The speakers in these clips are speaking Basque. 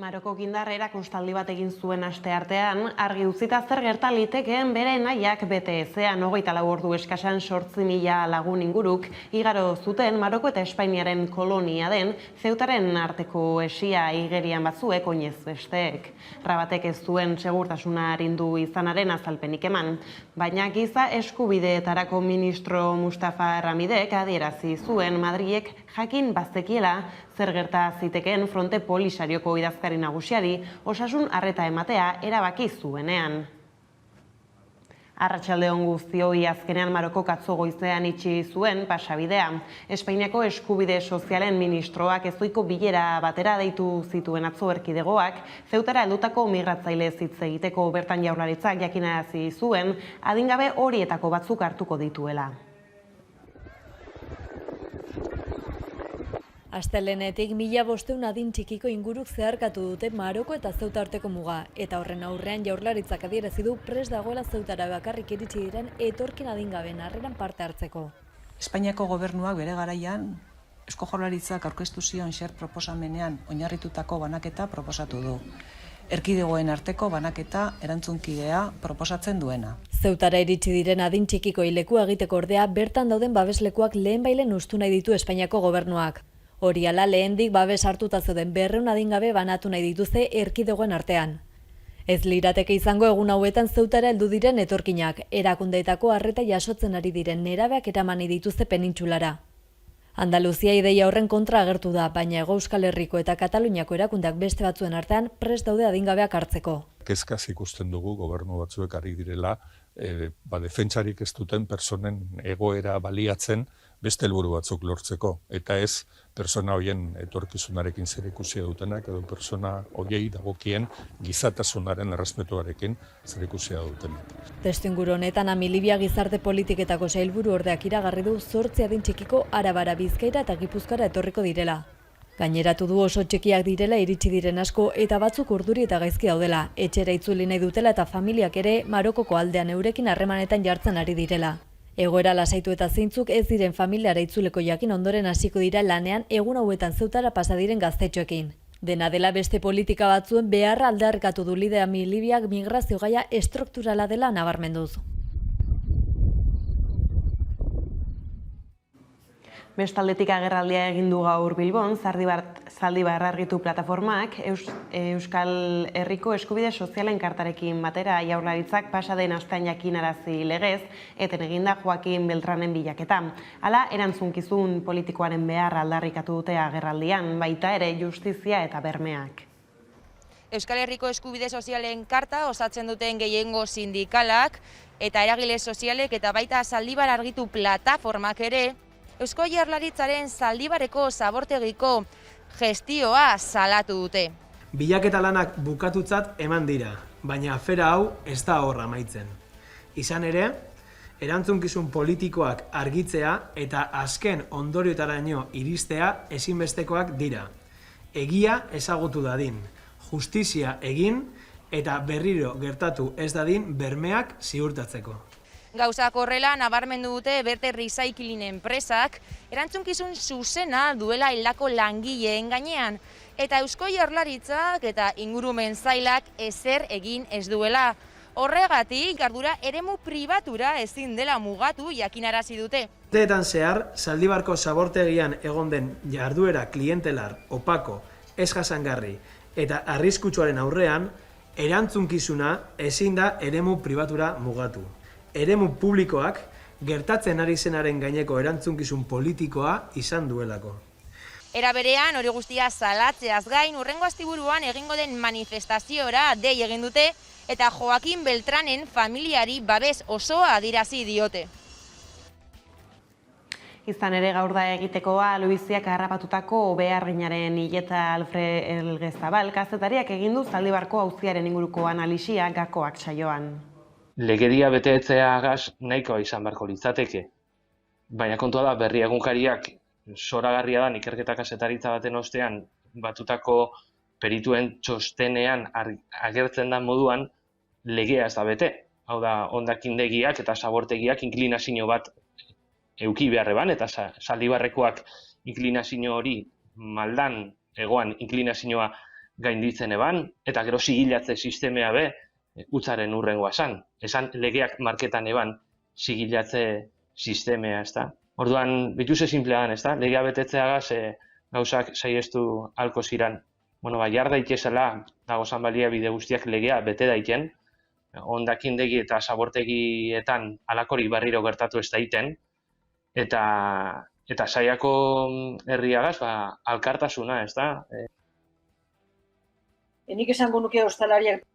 Maroko Kindarra erakustaldi bat egin zuen asteartean, argi utzita zer gerta litekeen bere nahiak bete ezean 24 ordu eskasan 8.000 lagun inguruk igaro zuten Maroko eta Espainiaren kolonia den Zeutaren arteko esia igerian batzuek oinez besteek. Rabatek ez zuen segurtasuna arindu izanaren azalpenik eman, baina giza eskubideetarako ministro Mustafa Ramidek adierazi zuen Madrilek jakin bazekiela zer gerta zitekeen fronte polisarioko idazkari nagusiari osasun arreta ematea erabaki zuenean. Arratsalde on guztioi, azkenean Marokok atzo goizean itxi zuen pasabidea. Espainiako eskubide sozialen ministroak ezohiko bilera batera deitu zituen atzo erkidegoak, Zeutara heldutako migratzaile hitz egiteko bertan Jaurlaritzak jakinarazi zuen adingabe horietako batzuk hartuko dituela. Astelehenetik 1500 adin txikiko inguruk zeharkatu dute Maroko eta Zeuta arteko muga, eta horren aurrean Jaurlaritzak adierazi du prest dagoela Zeutara bakarrik iritsi diren etorkin adingabeen harreran parte hartzeko. Espainiako gobernuak bere garaian Eusko Jaurlaritzak aurkeztu zion proposamenean oinarritutako banaketa proposatu du. Erkidegoen arteko banaketa erantzunkidea proposatzen duena. Zeutara iritsi diren adin txikiko lekua egiteko ordea bertan dauden babeslekuak lehenbailen hustu nahi ditu Espainiako gobernuak. Hori ala lehendik babes hartuta zeuden 200 adingabe banatu nahi dituzte erkidegoen artean. Ez lirateke izango egun hauetan Zeutara heldu diren etorkinak, erakundeetako arreta jasotzen ari diren nerabeak eraman dituzte penintsulara. Andaluzia ideia horren kontra agertu da, baina Hego Euskal Herriko eta Kataluniako erakundeak beste batzuen artean prest daude adingabeak hartzeko. Kezkaz ikusten dugu gobernu batzuek ari direla, defentsarik ez duten personen egoera baliatzen beste helburu batzuk lortzeko, eta ez persona horien etorkizunarekin zerikusia dutenak edo persona horiei dagokien gizatasunaren errespetuarekin zerikusia dutenak. Testuinguru honetan Amilibia gizarte politiketako sailburu ordeak iragarri du 8 adin txikiko Arabara, Bizkaira eta Gipuzkoara etorriko direla. Gaineratu du oso txikiak direla iritsi diren asko eta batzuk urduri eta gaizki daudela, etxera itzuli nahi dutela eta familiak ere Marokoko aldean eurekin harremanetan jartzen ari direla. Egoera lasaitu eta zeintzuk ez diren familiara itzuleko jakin ondoren hasiko dira lanean egun hauetan Zeutara pasa diren gaztetxoekin. Dena dela beste politika batzuen beharra aldarrikatu du lidera Amilibiak migrazio gaia estrukturala dela nabarmenduz. Bestaldetik agerraldia egin du gaur Bilbon, Zaldibar argitu plataformak Euskal Herriko eskubide sozialen kartarekin batera Jaurlaritzak pasa den astean jakinarazi legez, eten eginda Joaquin Beltranen bilaketa. Hala, erantzunkizun politikoaren beharra aldarrikatu dute agerraldian, baita ere justizia eta bermeak. Euskal Herriko eskubide sozialen karta osatzen duten gehiengo sindikalak eta eragile sozialek eta baita Zaldibar argitu plataformak ere Eusko Jaurlaritzaren Zaldibareko zabortegiko gestioa salatu dute. Bilaketa lanak bukatutzat eman dira, baina afera hau ez da hor amaitzen. Izan ere, erantzunkizun politikoak argitzea eta azken ondorioetaraino iristea ezinbestekoak dira. Egia ezagutu dadin, justizia egin eta berriro gertatu ez dadin bermeak ziurtatzeko. Gauzak horrela nabarmendu dute Berte Recycling enpresak erantzunkizun zuzena duela hildako langileen gainean eta Eusko Jaurlaritzak eta ingurumen sailak ezer egin ez duela. Horregatik ardura eremu pribatura ezin dela mugatu jakinarazi dute. Urteetan zehar, Zaldibarko zabortegian egon den jarduera klientelar, opako, ez jasangarri eta arriskutsuaren aurrean, erantzunkizuna ezin da eremu pribatura mugatu. Eremu publikoak gertatzen ari zenaren gaineko erantzunkizun politikoa izan duelako. Era berean, hori guztia salatzeaz gain, hurrengo asteburuan egingo den manifestaziora dei egin dute eta Joaquin Beltranen familiari babes osoa adierazi diote. Izan ere gaur da egitekoa Luiziak harrapatutako beharginaren hileta Alfred Elgezabal kazetariak egin du Zaldibarko auziaren inguruko analisia gakoak saioan. Legedia betetzeagaz nahikoa izan beharko litzateke. Baina kontua da berri egunkariak zoragarria da ikerketa kazetaritza baten ostean batutako perituen txostenean agertzen da moduan legea ez da bete. Hau da, hondakindegiak eta zabortegiak inklinazio bat eduki beharreban eta Zaldibarrekoak inklinazio hori maldan egoan inklinazioa gainditzen eban, eta gero sigilatze sistemea be, utzaren urrengoa esan legeak marketan eban sigilatze sistemea, ez da. Orduan, bituse simplean, ez da, legea betetzeagaz gauzak saiestu halko ziran. Jar daitezela, dagozan baliabide guztiak legea bete daiten, hondakindegi eta zabortegietan halakorik berriro gertatu ez daiten, eta saiako herriagaz, alkartasuna, ez da. Nik esango nuke ostalariak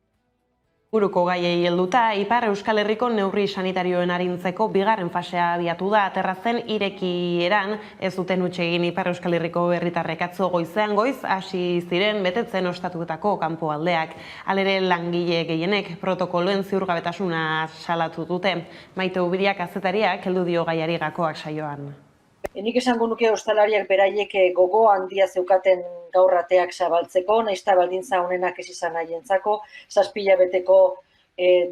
Buruko gaiei helduta, Ipar Euskal Herriko neurri sanitarioen arintzeko bigarren fasea abiatu da. Terrazen irekieran ez duten huts egin Ipar Euskal Herriko herritarrek atzo goizean goiz hasi ziren betetzen ostatutako kanpoaldeak. Halere langile gehienek protokoloen ziurgabetasuna salatu dute. Maite Ubidia kazetariak heldu dio gaiari gakoak saioan. Nik esango nuke ostalariak beraiek gogo handia zeukaten gaur ateak zabaltzeko, nahiz eta baldintza honenak ez izan haientzako, 7 hilabeteko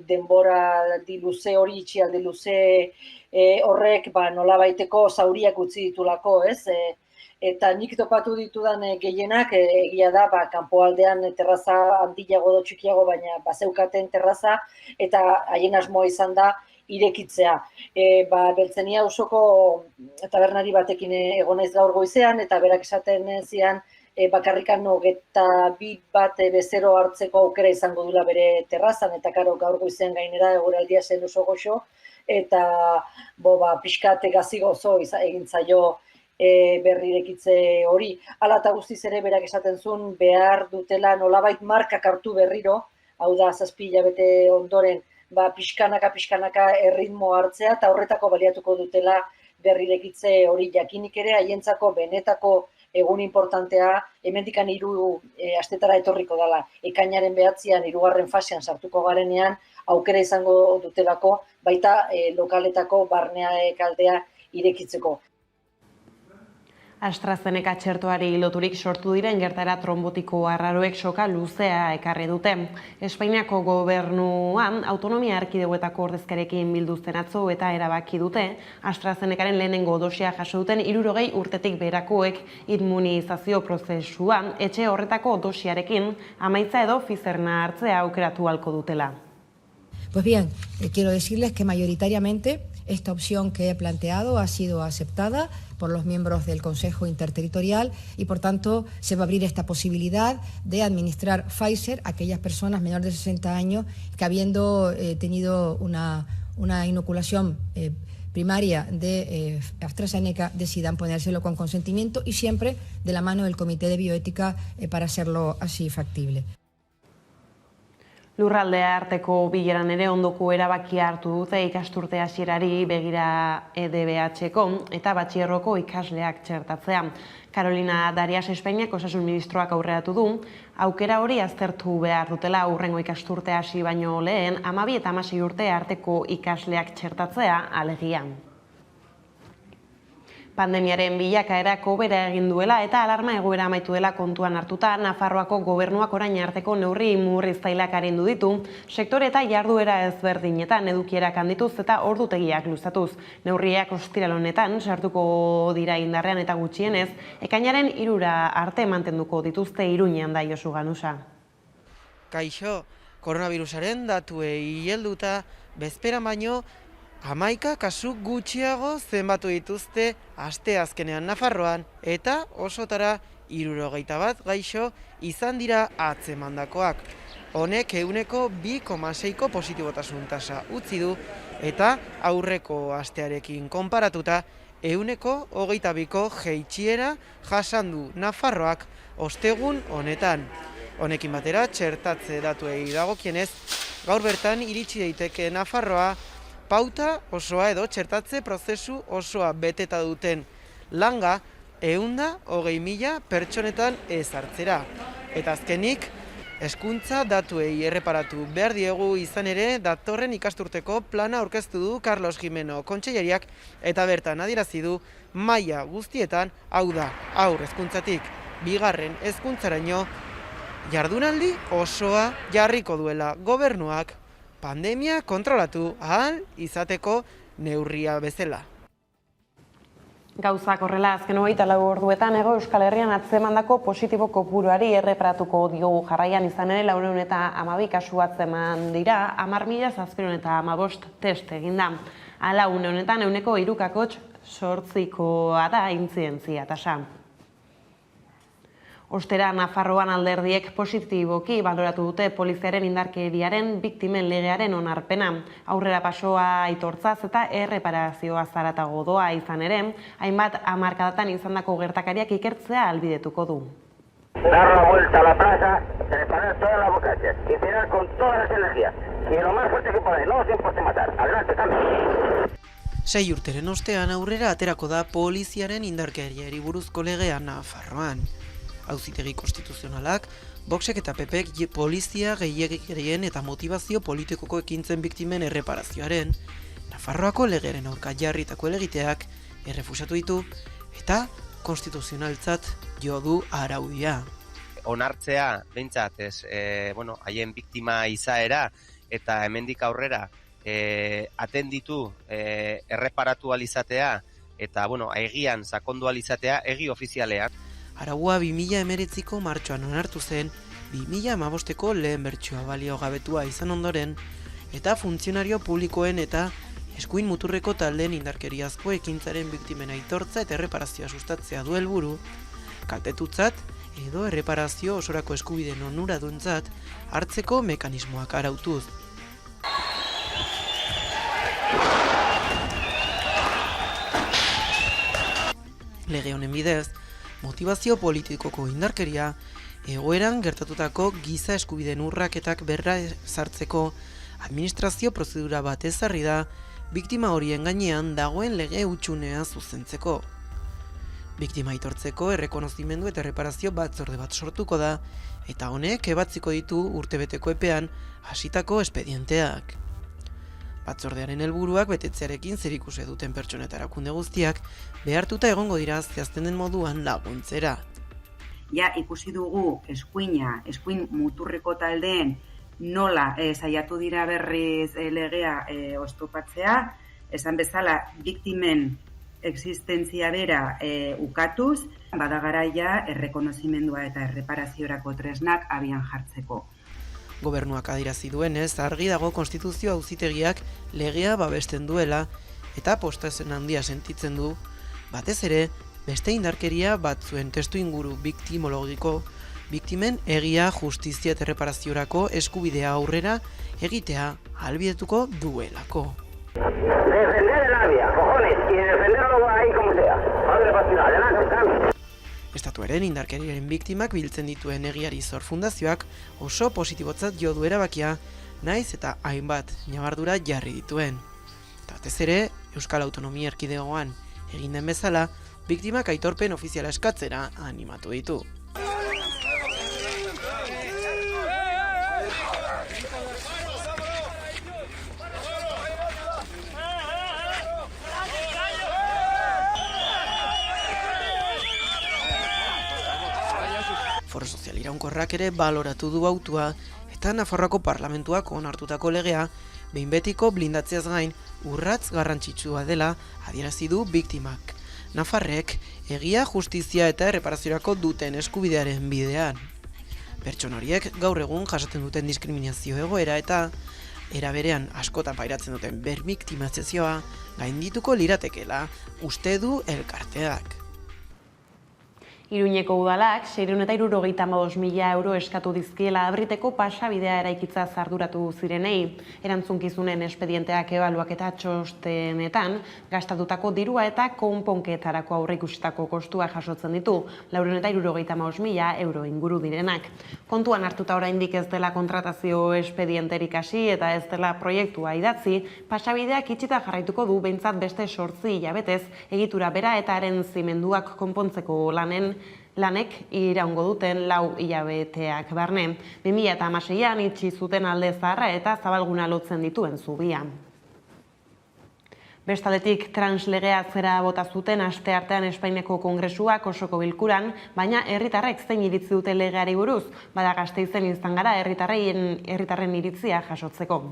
denbora luze hori, itxialdi luze horrek nolabaiteko zauriak utzi ditulako, ez? Eta nik topatu ditudan gehienak, egia da, kanpoaldean terraza handiago edo txikiago, baina bazeukaten terraza, eta haien asmoa izan da irekitzea. Beltzenia auzoko tabernari batekin egon naiz gaur goizean, eta berak esaten zian, bakarrikan 22 bat bezero hartzeko aukera izango dula bere terrazan, eta karo gaur goizean gainera eguraldia zen oso goxo, eta pixkat gazi gozo egin zaio berrirekitze hori. Hala eta guztiz ere berak esaten zuen behar dutela nolabait markak hartu berriro, hau da 7 hilabete ondoren, pixkanaka erritmo hartzea, eta horretako baliatuko dutela berrirekitze hori jakinik ere, haientzako benetako egun importantea, hemendikan 3 astetara etorriko dela. Ekainaren 9an, 3. fasean sartuko garenean, aukera izango dutelako, baita lokaletako barneakaldea irekitzeko. AstraZeneca txertoari loturik sortu diren gertaera trombotiko arraroek soka luzea ekarri dute. Espainiako gobernuan autonomia erkidegoetako ordezkarekin bilduzten atzo eta erabaki dute AstraZenecaren lehenengo dosia jaso duten 60 urtetik beherakoek immunizazio prozesua etxe horretako dosiarekin amaitza edo Pfizerna hartzea aukeratu ahalko dutela. Pues bien, quiero decirles que mayoritariamente esta opción que he planteado ha sido aceptada por los miembros del Consejo Interterritorial y, por tanto, se va a abrir esta posibilidad de administrar Pfizer a aquellas personas menores de 60 años que, habiendo tenido una inoculación primaria de AstraZeneca, decidan ponérselo con consentimiento y siempre de la mano del Comité de Bioética para hacerlo así factible. Lurraldea arteko bileran ere ondoko erabakia hartu dute ikasturte hasierari begira EDBH-ko eta batxierroko ikasleak txertatzea. Carolina Darias Espainiak osasun ministroak aurreratu du, aukera hori aztertu behar dutela hurrengo ikasturte hasi baino lehen 12 eta 16 urte arteko ikasleak txertatzea alegian. Pandemiaren bilakaerako bera egin duela eta alarma egoera amaitu dela kontuan hartuta, Nafarroako gobernuak orain arteko neurri murriztailak arindu ditu, sektore eta jarduera ezberdinetan edukierak handituz eta ordutegiak luzatuz. Neurriak ostiral honetan sartuko dira indarrean eta gutxienez, ekainaren 3 arte mantenduko dituzte Iruñean da Josu Ganusa. Kaixo, koronavirusaren datuei helduta bezperan baino 11 kasu gutxiago zenbatu dituzte asteazkenean Nafarroan eta osotara 71 gaixo izan dira atzemandakoak. Honek 2,6ko positibotasun tasa utzi du eta aurreko astearekin konparatuta 22ko jaitsiera jasan du Nafarroak ostegun honetan. Honekin batera txertatze datuei dagokienez, gaur bertan iritsi daiteke Nafarroa pauta osoa edo txertatze prozesu osoa beteta duten langa 120.000 pertsonetan ezartzera. Eta azkenik, hezkuntza datuei erreparatu behar diegu izan ere datorren ikasturteko plana aurkeztu du Carlos Jimeno kontseilariak eta bertan adierazi du maila guztietan, hau da, haur hezkuntzatik 2. hezkuntzaraino jardunaldi osoa jarriko duela gobernuak pandemia kontrolatu ahal izateko neurria bezala. Gauzak horrela azken 24 orduetan Hego Euskal Herrian atzemandako positibo kopuruari erreparatuko diogu jarraian izan ere 412 kasu atzeman dira, 10.715 test eginda. Hala une honetan 3,8% da intzidentzia tasa. Ostera, Nafarroan alderdiek positiboki baloratu dute poliziaren indarkeriaren biktimen legearen onarpena. Aurrera pasoa aitortzaz eta erreparazioa zaratago doa izan ere, hainbat hamarkadatan izandako gertakariak ikertzea ahalbidetuko du. Dar la vuelta a la plaza, separar todas las bocachas y tirar con todas las energías. Y lo más fuerte que podáis, no os importe matar. Adelante, cambio. 6 urteren ostean aurrera aterako da poliziaren indarkeriari buruzko legea Nafarroan. Auzitegi konstituzionalak, Voxek eta PPek polizia gehiegikerian eta motivazio politikoko ekintzen biktimen erreparazioaren, Nafarroako legearen aurka jarritako helegiteak errefusatu ditu eta konstituzionaltzat jo du araudia. Onartzea, behintzat, haien biktima izaera eta hemendik aurrera atenditu erreparatu alizatea eta egian sakondu alizatea egi ofizialean. Araua 2019ko martxoan onartu zen, 2015ko lehen bertsioa baliogabetua izan ondoren, eta funtzionario publikoen eta eskuin muturreko taldeen indarkeriazko ekintzaren biktimen aitortza eta erreparazioa sustatzea du helburu, kaltetutzat edo erreparazio osorako eskubideen onuraduntzat hartzeko mekanismoak arautuz. Lege honen bidez, motivazio politikoko indarkeria, egoeran gertatutako giza eskubideen urraketak berra sartzeko administrazio prozedura bat ezarri da, biktima horien gainean dagoen lege hutsunea zuzentzeko. Biktima aitortzeko errekonozimendu eta erreparazio batzorde bat sortuko da, eta honek ebatziko ditu urtebeteko epean hasitako espedienteak. Batzordearen helburuak betetzearekin zerikusia duten pertsona eta erakunde guztiak behartuta egongo dira zehazten den moduan laguntzera. Ja ikusi dugu eskuin muturreko taldeen nola saiatu dira berriz legea oztopatzea, esan bezala biktimen existentzia bera ukatuz, bada garaia errekonozimendua eta erreparaziorako tresnak abian jartzeko. Gobernuak adierazi duenez, argi dago konstituzio auzitegiak legea babesten duela eta postazen handia sentitzen du, batez ere, beste indarkeria batzuen testu inguru biktimologiko, biktimen egia, justizia eta erreparaziorako eskubidea aurrera egitea ahalbidetuko duelako. Defender el área, cojones, y defenderlo ahí como sea. Padre Patriota, adelante, cambio. Estatuaren indarkeriaren biktimak biltzen dituen egiari zor fundazioak oso positibotzat jo du erabakia, naiz eta hainbat ñabardura jarri dituen. Eta batez ere, Euskal Autonomia Erkidegoan egin den bezala, biktimak aitorpen ofiziala eskatzera animatu ditu. Foro Sozial Iraunkorrak ere baloratu du autua eta Nafarroako Parlamentuak onartutako legea behin betiko blindatzeaz gain urratz garrantzitsua dela adierazi du biktimak. Nafarrek egia, justizia eta erreparaziorako duten eskubidearen bidean. Pertsona horiek gaur egun jasaten duten diskriminazio egoera eta era berean askotan pairatzen duten berbiktimizazioa gaindituko liratekeela uste du elkarteak. Iruñeko udalak 675.000 euro eskatu dizkiela abriteko pasabidea eraikitza arduratu zirenei. Erantzunkizunen espedienteak ebaluaketa txostenetan gastatutako dirua eta konponketarako aurreikusitako kostua jasotzen ditu, 675.000 euro inguru direnak. Kontuan hartuta oraindik ez dela kontratazio espedienterik hasi eta ez dela proiektua idatzi, pasabideak itxita jarraituko du behintzat beste 8 hilabetez egitura bera eta haren zimenduak konpontzeko lanek iraungo duten 4 hilabeteak barne. 2016an itxi zuten alde zaharra eta zabalguna lotzen dituen zubia. Bestaldetik translegea zera bota zuten asteartean Espainiako Kongresuak osoko bilkuran, baina herritarrek zein iritzi dute legeari buruz, bada Gasteizen izan gara herritarren iritzia jasotzeko.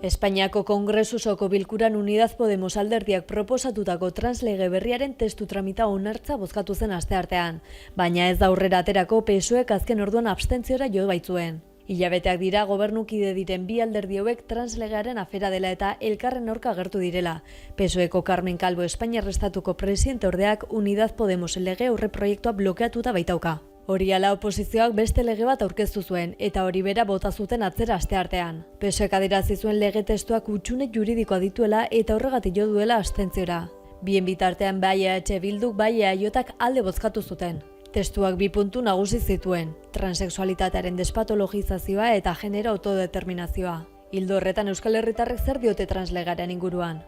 Espainiako Kongresusoko bilkuran Unidad Podemos alderdiak proposatutako translege berriaren testu tramita onartza bozkatu zen asteartean, baina ez da aurrera aterako PSOEk azken orduan abstentziora jo baitzuen. Hilabeteak dira gobernukide diren bi alderdi hauek translegearen afera dela eta elkarren aurka agertu direla. PSOEko Carmen Calvo Espainiar Estatuko presidente ordeak Unidad Podemos lege aurre proiektua blokeatuta baitauka. Hori ala oposizioak beste lege bat aurkeztu zuen eta hori bera bota zuten atzera asteartean. PSOEk adierazi zuen lege testuak hutsune juridikoa dituela eta horregatik jo duela abstentziora. Bien bitartean bai EH Bilduk bai EAJak alde bozkatu zuten. Testuak bi puntu nagusi zituen, transexualitatearen despatologizazioa eta genero autodeterminazioa. Ildo horretan Euskal Herritarrek zer diote translegearen inguruan?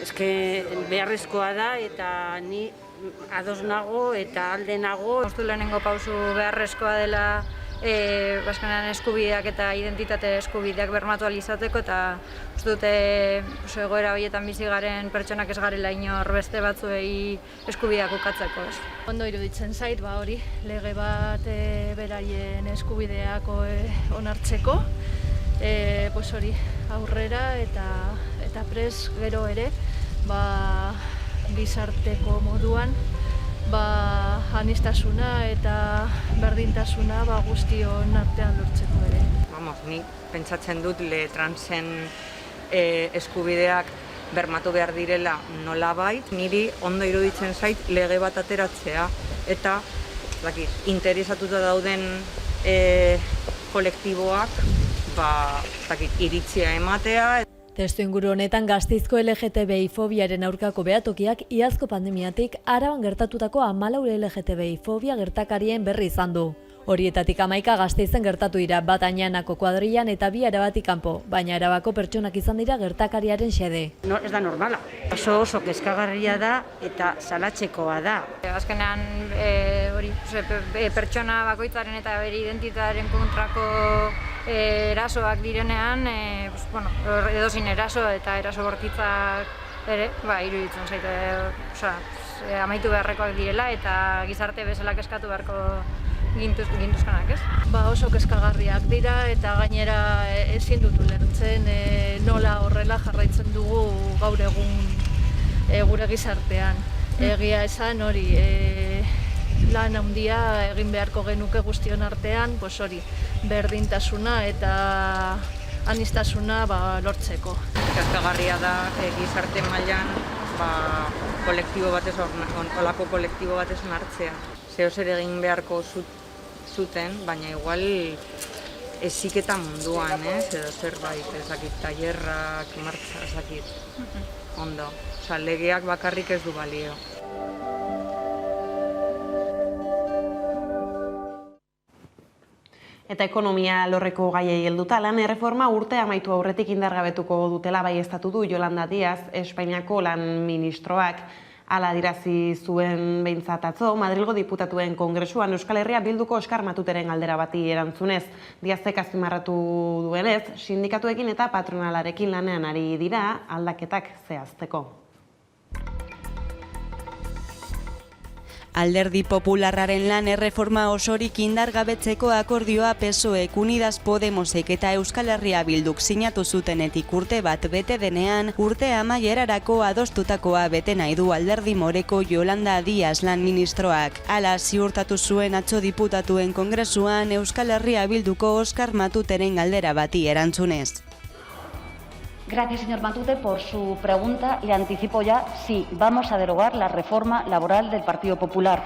Eske beharrezkoa da eta ni ados nago eta alde nago. Uste lehenengo pausu beharrezkoa dela bazkenean eskubideak eta identitate eskubideak bermatu alizateko eta uste dute egoera horietan bizi garen pertsonak ez garela inor beste batzuei eskubideak ukatzeko. Ondo iruditzen zait, hori lege bat beraien eskubideak onartzeko, hori aurrera eta pres gero ere gizarteko moduan aniztasuna eta berdintasuna guztion artean lortzeko ere. Ni pentsatzen dut transen eskubideak bermatu behar direla nolabait, niri ondo iruditzen zait lege bat ateratzea eta interesatuta dauden kolektiboak iritzia ematea. Testu inguru honetan Gasteizko LGTBI fobiaren aurkako behatokiak iazko pandemiatik Araban gertatutako 14 LGTBI fobia gertakarien berri izan du. Horietatik 11 Gasteizen gertatu dira, bat Añanako kuadrillan eta 2 Arabatik kanpo, baina Arabako pertsonak izan dira gertakariaren xede. Ez da normala. Oso kezkagarria da eta salatzekoa da. Azkenean pertsona bakoitzaren eta bere identitatearen kontrako erasoak direnean, edozin eraso eta eraso bortitzak ere, iruditzen zaite, amaitu beharrekoak direla eta gizarte bezala kezkatu beharko gintuzkanak, ez? Oso kezkagarriak dira eta gainera ezin dut ulertzen nola horrela jarraitzen dugu gaur egun gure gizartean. Egia esan hori lan handia egin beharko genuke guztion artean, berdintasuna eta aniztasuna lortzeko. Kezkagarria da gizarte mailan kolektibo batez, olako kolektibo batez onartzea. Zer egin beharko zuten, baina igual heziketa munduan, edo zerbait, tailerrak, martxa, ondo. Legeak bakarrik ez du balio. Eta ekonomia lorreko gaiei helduta lan erreforma urte amaitu aurretik indargabetuko dutela baieztatu du Yolanda Díaz, Espainiako lan ministroak. Hala adierazi zuen behintzat atzo, Madrilgo diputatuen kongresuan Euskal Herria Bilduko Oskar Matuteren galdera bati erantzunez. Díazek azpimarratu duenez, sindikatuekin eta patronalarekin lanean ari dira aldaketak zehazteko. Alderdi Popularraren lan erreforma osorik indargabetzeko akordioa PSOEk, Unidas Podemosek eta Euskal Herria Bilduk sinatu zutenetik urte bat bete denean, urte amaierarako adostutakoa bete nahi du alderdi moreko Yolanda Díaz lan ministroak. Hala ziurtatu zuen atzo diputatuen kongresuan Euskal Herria Bilduko Oskar Matuteren galdera bati erantzunez. Gracias, señor Matute, por su pregunta. Le anticipo ya, sí, vamos a derogar la reforma laboral del Partido Popular.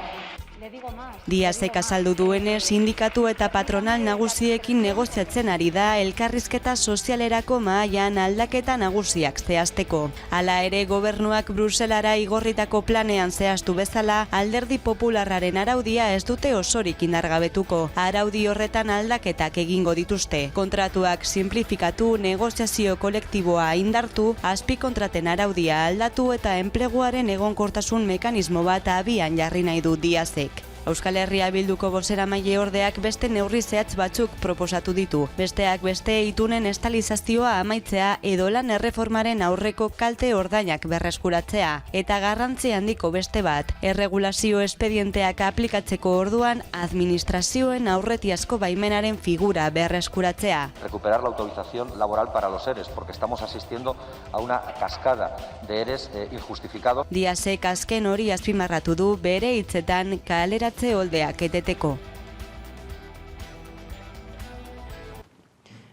Díazek azaldu duenez, sindikatu eta patronal nagusiekin negoziatzen ari da elkarrizketa sozialerako mahaian aldaketa nagusiak zehazteko. Hala ere, gobernuak Bruselara igorritako planean zehaztu bezala, alderdi popularraren araudia ez dute osorik indargabetuko. Araudi horretan aldaketak egingo dituzte. Kontratuak simplifikatu, negoziazio kolektiboa indartu, azpikontraten araudia aldatu eta enpleguaren egonkortasun mekanismo bat abian jarri nahi du Díazek. Euskal Herria Bilduko bozeramaile ordeak beste neurri zehatz batzuk proposatu ditu. Besteak beste itunen estalizazioa amaitzea edo lan erreformaren aurreko kalte ordainak berreskuratzea. Eta garrantzi handiko beste bat, erregulazio espedienteak aplikatzeko orduan administrazioen aurretiazko baimenaren figura berreskuratzea. Recuperar la autorización laboral para los ERES, porque estamos asistiendo a una cascada de ERES injustificados. Díazek azken hori azpimarratu du bere hitzetan kaleratze oldeak eteteko.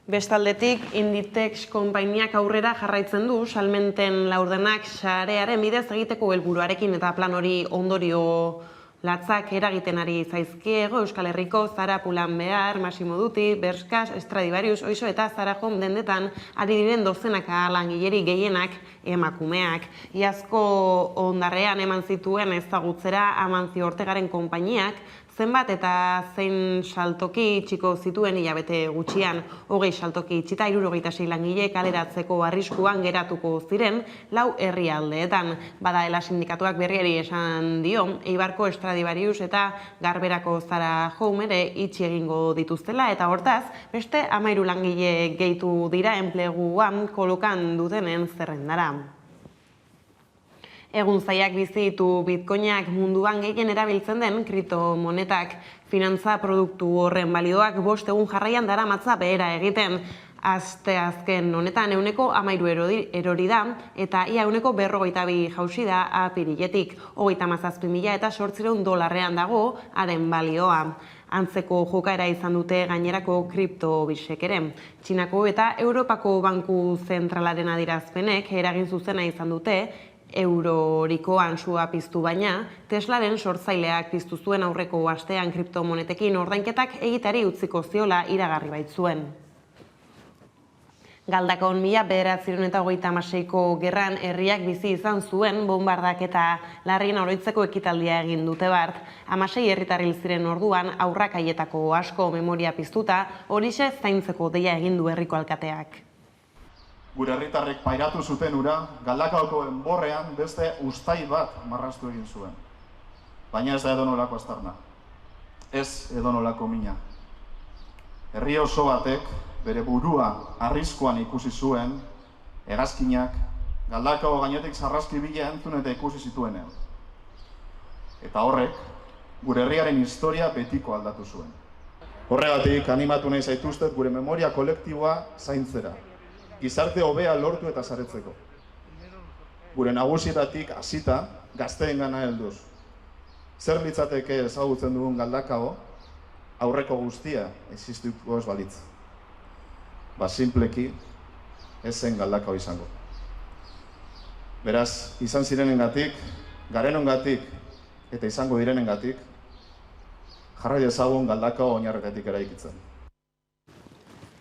Bestaldetik, Inditex konpainiak aurrera jarraitzen du salmenten laurdenak sarearen bidez egiteko helburuarekin eta plan hori ondorio latzak eragiten ari zaizkiego Euskal Herriko Zara, Pull&Bear, Massimo Dutti, Bershka, Stradivarius, Oizo eta Zara Home dendetan ari diren dozenaka langileri gehienak emakumeak. Iazko ondarrean eman zituen ezagutzera Amancio Ortegaren konpainiak, zenbat eta zein saltoki itxiko zituen hilabete gutxian, 20 saltoki itxita 76 langile kaleratzeko arriskuan geratuko ziren 4 herrialdeetan. Badaela sindikatuak berriari esan dio, Eibarko Stradivarius eta Garberako Zara Home ere itxi egingo dituztela eta hortaz, beste 13 langile gehitu dira enpleguan kolokan dutenen zerrendara. Egun zaiak bizi ditu bitcoinak munduan gehien erabiltzen den kriptomonetak. Finantza produktu horren balioak 5 egun jarraian daramatza behera egiten. Asteazken honetan 13% erori da eta ia 42% jausi da apiriletik. $37.800 dago haren balioa. Antzeko jokaera izan dute gainerako kriptobisek ere. Txinako eta Europako Banku Zentralaren adierazpenek eragin zuzena izan dute euroriko ansua piztu baina, Teslaren sortzaileak piztu zuen aurreko astean kriptomonetekin ordainketak egitari utziko ziola iragarri baitzuen. Galdakon 1936ko gerran herriak bizi izan zuen bonbardak eta larrien oroitzeko ekitaldia egin dute bart. 16 herritar hil ziren orduan aurrak haietako asko memoria piztuta, horixe zaintzeko deia egin du herriko alkateak. Gure herritarrek pairatu zuten ura, Galdakaoko enborrean beste ustai bat marraztu egin zuen. Baina ez da edonolako aztarna. Ez edonolako mina. Herri oso batek bere burua arriskuan ikusi zuen, hegazkinak Galdakao gainetik sarraski bila entzun eta ikusi zituenean. Eta horrek, gure herriaren historia betiko aldatu zuen. Horregatik, animatu nahi zaituztet gure memoria kolektiboa zaintzera. Gizarte hobea lortu eta saretzeko. Gure nagusietatik hasita gazteengana helduz. Zer litzateke ezagutzen dugun Galdakao, aurreko guztia existituko ez balitz. Simpleki ez zen Galdakao izango. Beraz, izan zirenengatik, garenongatik eta izango direnengatik, jarrai dezagun Galdakao oinarretatik eraikitzen.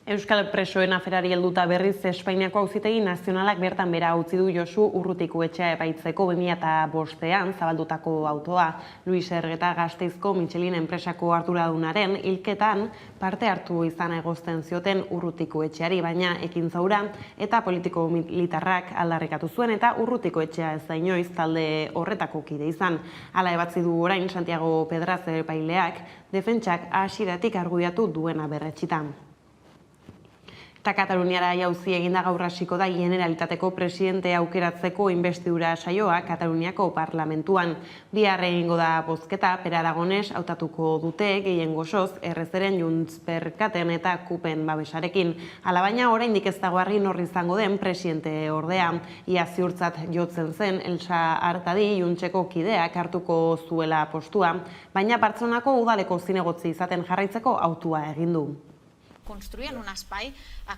Euskal presoen aferari helduta berriz Espainiako Auzitegi Nazionalak bertan bera utzi du Josu Urrutikoetxea epaitzeko 2005ean zabaldutako autoa. Luis Ergeta Gasteizko Michelin enpresako arduradunaren hilketan parte hartu izan egozten zioten Urrutikoetxeari, baina ekintzaura eta politiko militarrak aldarrikatu zuen eta Urrutikoetxea ez da inoiz talde horretako kide izan. Hala ebatzi du orain Santiago Pedraz epaileak defentsak hasieratik argudiatu duena berretxitan. Eta Kataluniara jauzi eginda gaur hasiko da Generalitateko presidente aukeratzeko inbestidura saioa Kataluniako parlamentuan. Bihar egingo da bozketa, Per Aragones hautatuko dute gehiengo osoz Errezeren, Junts per Katen eta Kupen babesarekin. Alabaina oraindik ez dago argi nor izango den presidente ordea. Ia ziurtzat jotzen zen Elsa Artadi Juntseko kideak hartuko zuela postua, baina Bartzelonako udaleko zinegotzi izaten jarraitzeko autua egin du. Construint un espai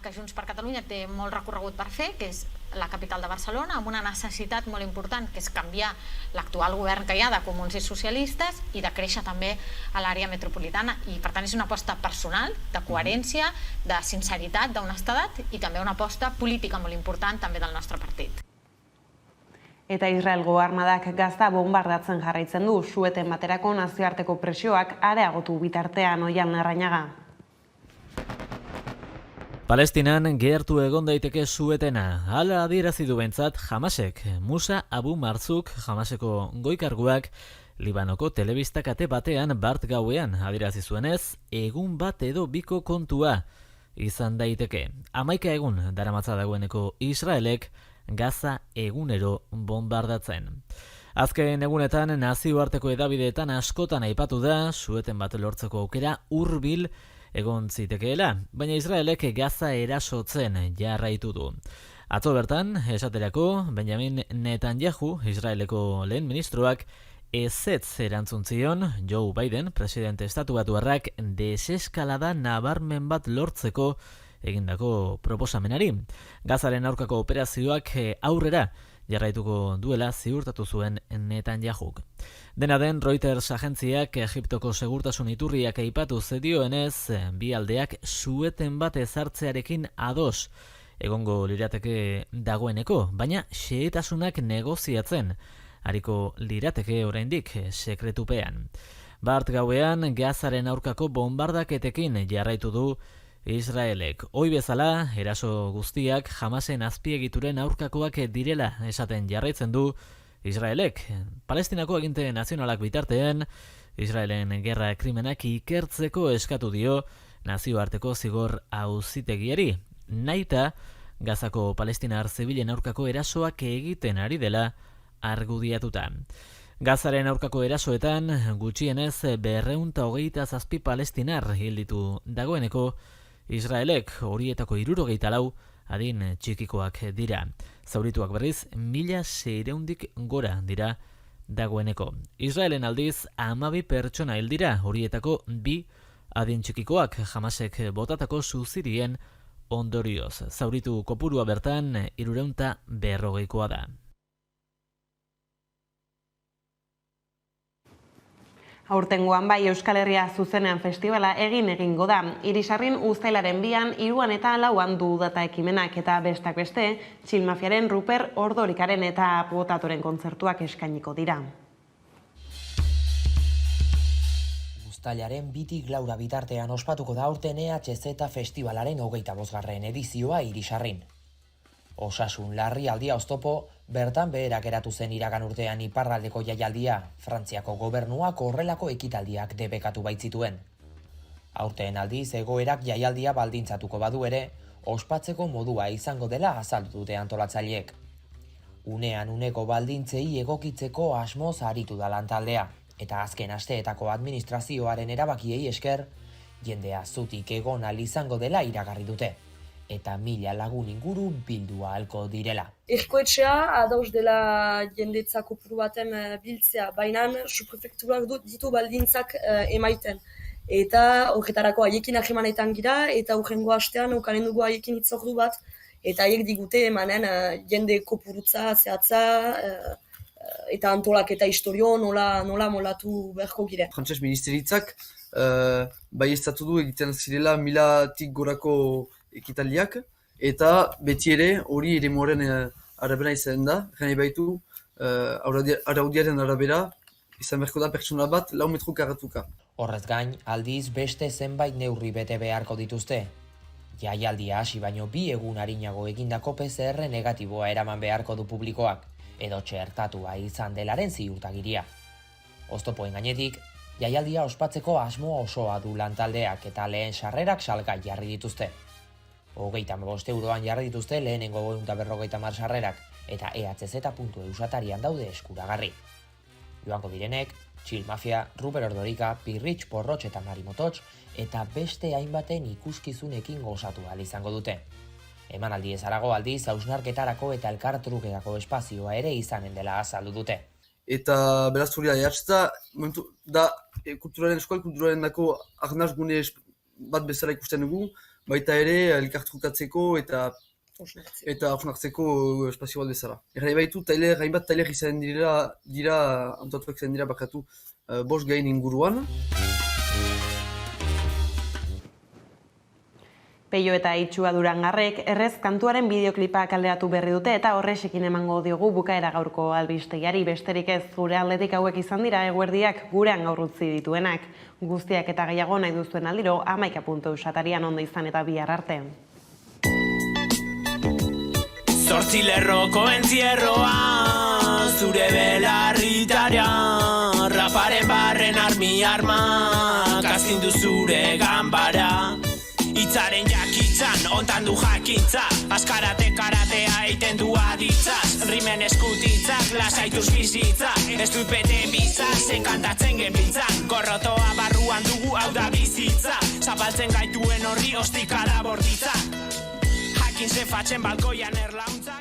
que Junts per Catalunya té molt recorregut per fer, que és la capital de Barcelona, amb una necessitat molt important, que és canviar l'actual govern que hi ha de comuns i socialistes i de créixer també a l'àrea metropolitana. I per tant és una aposta personal, de coherència, de sinceritat d'honestedat i també una aposta política molt important també del nostre partit. Eta Israelgo armadak Gaza bombardatzen jarraitzen du, su-eten baterako nazioarteko presioak areagotu bitartean. Oian Larrañaga. Palestinan gertu egon daiteke su-etena. Hala adierazi du behintzat Hamasek. Musa Abu Marzuk, Hamaseko goi karguak, Libanoko telebista kate batean bart gauean adierazi zuenez, egun bat edo biko kontua izan daiteke. 11 egun daramatza dagoeneko Israelek Gaza egunero bombardatzen. Azken egunetan nazioarteko hedabideetan askotan aipatu da su-eten bat lortzeko aukera hurbil egon zitekeela, baina Israelek Gaza erasotzen jarraitu du. Atzo bertan, esaterako, Benjamin Netanyahu, Israeleko lehen ministroak, ezetz erantzun zion Joe Biden, presidente estatuatuarrak, deseskalada nabarmen bat lortzeko egindako proposamenari. Gazaren aurkako operazioak aurrera jarraituko duela ziurtatu zuen Netanyahuk. Dena den, Reuters agentziak Egiptoko segurtasun iturriak aipatu zedioenez, bi aldeak su-eten bat ezartzearekin ados egongo lirateke dagoeneko, baina xehetasunak negoziatzen hariko lirateke oraindik sekretupean. Bart gauean Gazaren aurkako bombardaketekin jarraitu du Israelek. Ohi bezala, eraso guztiak Hamasen azpiegituren aurkakoak direla esaten jarraitzen du Israelek. Palestinako aginte nazionalak bitartean, Israelen gerra krimenak ikertzeko eskatu dio nazioarteko zigor auzitegiari. Naita, Gazako palestinar zibilen aurkako erasoak egiten ari dela argudiatuta. Gazaren aurkako erasoetan gutxienez 227 palestinar hil ditu dagoeneko, Israelek horietako 74 adin txikikoak dira. Zaurituak berriz 1.600 gora dira dagoeneko. Israelen aldiz 12 pertsona hil dira, horietako 2 adin txikikoak Hamasek botatako suzirien ondorioz. Zauritu kopurua bertan 340koa da. Aurtengoan bai Euskal Herria zuzenean festivala egingo da. Irisarrin uztailaren 2an, 3an eta 4an dudata ekimenak eta bestak beste, Txilmafiaren Ruper Ordorikaren eta Potatoren kontzertuak eskainiko dira. Uztailaren 2tik 4 bitartean ospatuko da aurten EHZ festivalaren 25. edizioa Irisarrin. Osasun larrialdia oztopo, bertan beherak eratu zen iragan urtean iparraldeko jaialdia, Frantziako gobernuak horrelako ekitaldiak debekatu baitzituen. Aurten aldiz egoerak jaialdia baldintzatuko badu ere, ospatzeko modua izango dela azaldu dute antolatzaileek. Unean uneko baldintzei egokitzeko asmoz aritu da lantaldea, eta azken asteetako administrazioaren erabakiei esker, jendea zutik egon ahal izango dela iragarri dute. Eta 1000 lagun inguru bildua ahalko direla. Erkoetxea adauz dela jendetza kopuru baten biltzea, baina subprefekturak ditu baldintzak emaiten. Eta horretarako haiekin ahemanetan gira, eta urrengo astean okanen dugu haiekin hitzordu bat, eta haiek digute emanen jende kopurutza, zehatza, eta antolak eta historio nola molatu beharko gire. Frantses ministeritzak baieztatu du egiten zirela 1000tik gorako ekitaldiak, eta beti ere hori eremuaren arabera izan da, gane baitu araudiaren arabera izan beharko da pertsona bat 4 metro karatuka. Horrez gain, aldiz beste zenbait neurri bete beharko dituzte. Jaialdia hasi baino 2 egun arinago egindako PCR negatiboa eraman beharko du publikoak, edo txertatua izan delaren ziurtagiria. Oztopoen gainetik, jaialdia ospatzeko asmo osoa du lantaldeak eta lehen sarrerak salgai jarri dituzte. 25 euroan jarri dituzte lehenengo 150 sarrerak eta ehz.eu atarian daude eskuragarri. Joango direnek, Txilmafia, Ruper Ordorika, Pirritx, Porrotx eta Marimotots eta beste hainbaten ikuskizunekin gozatu ahal izango dute. Emanaldi ez harago aldiz, hausnarketarako eta elkartrukerako espazioa ere izanen dela azaldu dute. Eta beraz zuria jartza, da eskol kulturaren dako arnazgune bat bezala ikusten dugu, baita ere elkartrukatzeko eta hausnartzeko espazio bat bezala. Errai baitu, hainbat tailer izan dira, antolatuak izan dira bakatu 5 gain inguruan. Peio eta Itxua Durangarrek errez kantuaren bideoklipa kaleratu berri dute eta horrexekin emango diogu bukaera gaurko albistegiari. Besterik ez, gure aldetik hauek izan dira eguerdiak gurean gaur utzi dituenak. Guztiak eta gehiago nahi duzuen aldiro 11.eu atarian ondo izan eta bihar arte. Zortzi lerroko entzierroa, zure belarritara, mi arma, kastindu zure ganbara. Itzaren jakitzan, ontan du jakintza, askarate karatea eiten du aditzaz, rimen eskutitzak, lasaituz bizitza, ez dut bete bizaz, enkantatzen genbiltzan, gorrotoa barruan dugu hau da bizitza, zapaltzen gaituen horri ostikada borditza, jakin zefatzen balkoian erlauntza.